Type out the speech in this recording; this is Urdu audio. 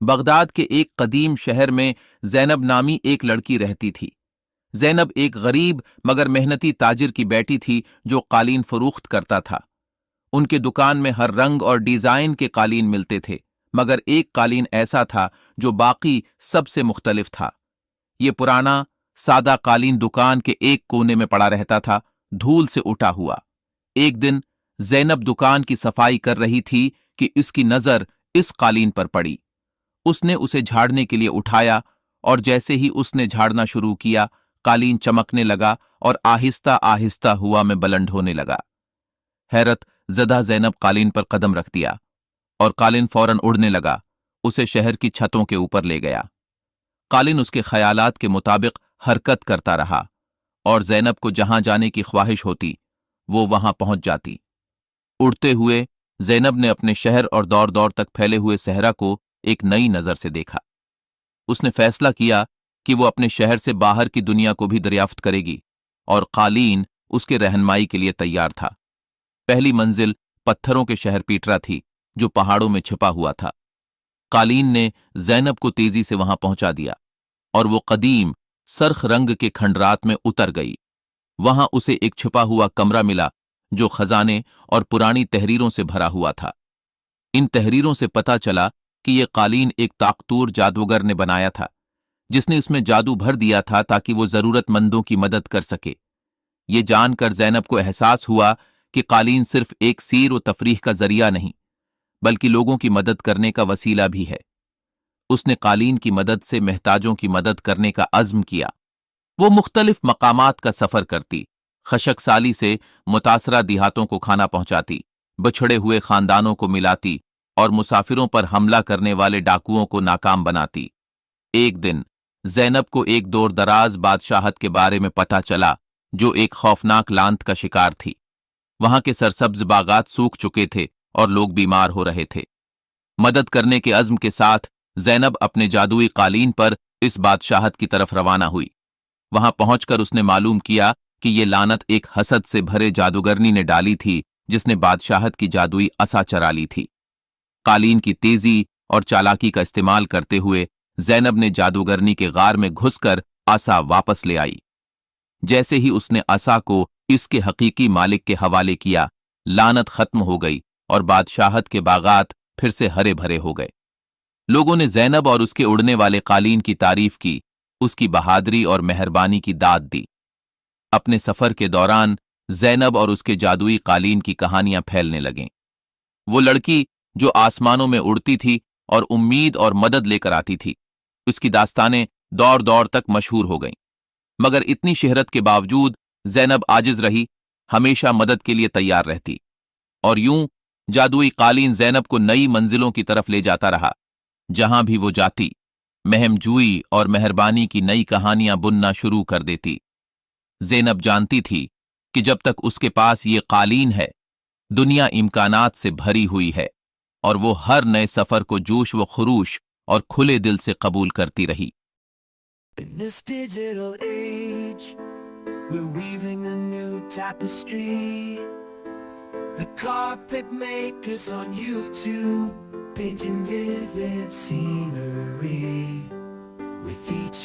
بغداد کے ایک قدیم شہر میں زینب نامی ایک لڑکی رہتی تھی۔ زینب ایک غریب مگر محنتی تاجر کی بیٹی تھی جو قالین فروخت کرتا تھا۔ ان کے دکان میں ہر رنگ اور ڈیزائن کے قالین ملتے تھے، مگر ایک قالین ایسا تھا جو باقی سب سے مختلف تھا۔ یہ پرانا سادہ قالین دکان کے ایک کونے میں پڑا رہتا تھا، دھول سے اٹا ہوا۔ ایک دن زینب دکان کی صفائی کر رہی تھی کہ اس کی نظر اس قالین پر پڑی۔ اس نے اسے جھاڑنے کے لیے اٹھایا اور جیسے ہی اس نے جھاڑنا شروع کیا، قالین چمکنے لگا اور آہستہ آہستہ ہوا میں بلند ہونے لگا۔ حیرت زدہ زینب قالین پر قدم رکھ دیا اور قالین فوراً اڑنے لگا، اسے شہر کی چھتوں کے اوپر لے گیا۔ قالین اس کے خیالات کے مطابق حرکت کرتا رہا اور زینب کو جہاں جانے کی خواہش ہوتی وہ وہاں پہنچ جاتی۔ اڑتے ہوئے زینب نے اپنے شہر اور دور دور تک پھیلے ہوئے صحرا کو ایک نئی نظر سے دیکھا۔ اس نے فیصلہ کیا کہ وہ اپنے شہر سے باہر کی دنیا کو بھی دریافت کرے گی، اور قالین اس کے رہنمائی کے لیے تیار تھا۔ پہلی منزل پتھروں کے شہر پیٹرا تھی جو پہاڑوں میں چھپا ہوا تھا۔ قالین نے زینب کو تیزی سے وہاں پہنچا دیا اور وہ قدیم سرخ رنگ کے کھنڈرات میں اتر گئی۔ وہاں اسے ایک چھپا ہوا کمرہ ملا جو خزانے اور پرانی تحریروں سے بھرا ہوا تھا۔ ان تحریروں سے پتہ چلا کہ یہ قالین ایک طاقتور جادوگر نے بنایا تھا، جس نے اس میں جادو بھر دیا تھا تاکہ وہ ضرورت مندوں کی مدد کر سکے۔ یہ جان کر زینب کو احساس ہوا کہ قالین صرف ایک سیر و تفریح کا ذریعہ نہیں، بلکہ لوگوں کی مدد کرنے کا وسیلہ بھی ہے۔ اس نے قالین کی مدد سے محتاجوں کی مدد کرنے کا عزم کیا۔ وہ مختلف مقامات کا سفر کرتی، خشک سالی سے متاثرہ دیہاتوں کو کھانا پہنچاتی، بچھڑے ہوئے خاندانوں کو ملاتی اور مسافروں پر حملہ کرنے والے ڈاکوؤں کو ناکام بناتی۔ ایک دن زینب کو ایک دور دراز بادشاہت کے بارے میں پتہ چلا جو ایک خوفناک لانت کا شکار تھی۔ وہاں کے سرسبز باغات سوکھ چکے تھے اور لوگ بیمار ہو رہے تھے۔ مدد کرنے کے عزم کے ساتھ زینب اپنے جادوئی قالین پر اس بادشاہت کی طرف روانہ ہوئی۔ وہاں پہنچ کر اس نے معلوم کیا کہ یہ لعنت ایک حسد سے بھرے جادوگرنی نے ڈالی تھی جس نے بادشاہت کی جادوئی عصا چرا لی تھی۔ قالین کی تیزی اور چالاکی کا استعمال کرتے ہوئے زینب نے جادوگرنی کے غار میں گھس کر عصا واپس لے آئی۔ جیسے ہی اس نے عصا کو اس کے حقیقی مالک کے حوالے کیا، لعنت ختم ہو گئی اور بادشاہت کے باغات پھر سے ہرے بھرے ہو گئے۔ لوگوں نے زینب اور اس کے اڑنے والے قالین کی تعریف کی، اس کی بہادری اور مہربانی کی داد دی۔ اپنے سفر کے دوران زینب اور اس کے جادوئی قالین کی کہانیاں پھیلنے لگیں۔ وہ لڑکی جو آسمانوں میں اڑتی تھی اور امید اور مدد لے کر آتی تھی، اس کی داستانیں دور دور تک مشہور ہو گئیں۔ مگر اتنی شہرت کے باوجود زینب عاجز رہی، ہمیشہ مدد کے لیے تیار رہتی، اور یوں جادوئی قالین زینب کو نئی منزلوں کی طرف لے جاتا رہا۔ جہاں بھی وہ جاتی، مہم جوئی اور مہربانی کی نئی کہانیاں بننا شروع کر دیتی۔ زینب جانتی تھی کہ جب تک اس کے پاس یہ قالین ہے، دنیا امکانات سے بھری ہوئی ہے، اور وہ ہر نئے سفر کو جوش و خروش اور کھلے دل سے قبول کرتی رہی۔ In this digital age, we're weaving a new tapestry. The carpet makers on YouTube, painting vivid scenery. With each